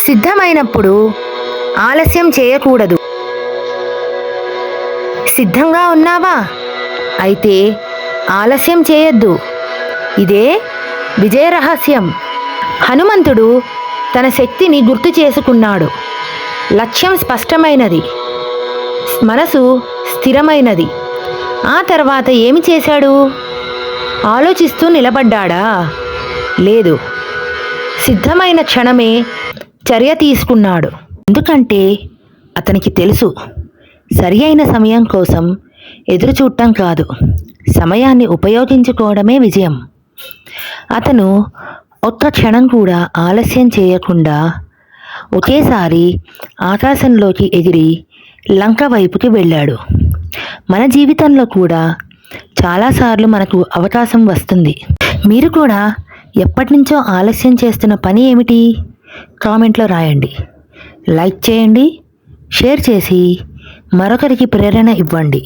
సిద్ధమైనప్పుడు ఆలస్యం చేయకూడదు. సిద్ధంగా ఉన్నావా? అయితే ఆలస్యం చేయొద్దు. ఇదే విజయ రహస్యం. హనుమంతుడు తన శక్తిని గుర్తు చేసుకున్నాడు. లక్ష్యం స్పష్టమైనది, మనసు స్థిరమైనది. ఆ తర్వాత ఏమి చేశాడు? ఆలోచిస్తూ నిలబడ్డాడా? లేదు. సిద్ధమైన క్షణమే చర్య తీసుకున్నాడు. ఎందుకంటే అతనికి తెలుసు, సరి అయిన సమయం కోసం ఎదురు చూడటం కాదు, సమయాన్ని ఉపయోగించుకోవడమే విజయం. అతను ఒక్క క్షణం కూడా ఆలస్యం చేయకుండా ఒకేసారి ఆకాశంలోకి ఎగిరి లంక వైపుకి వెళ్ళాడు. మన జీవితంలో కూడా చాలాసార్లు మనకు అవకాశం వస్తుంది. మీరు కూడా ఎప్పటి నుంచో ఆలస్యం చేస్తున్న పని ఏమిటి? కామెంట్లో రాయండి. లైక్ చేయండి, షేర్ చేసి మరొకరికి ప్రేరణ ఇవ్వండి.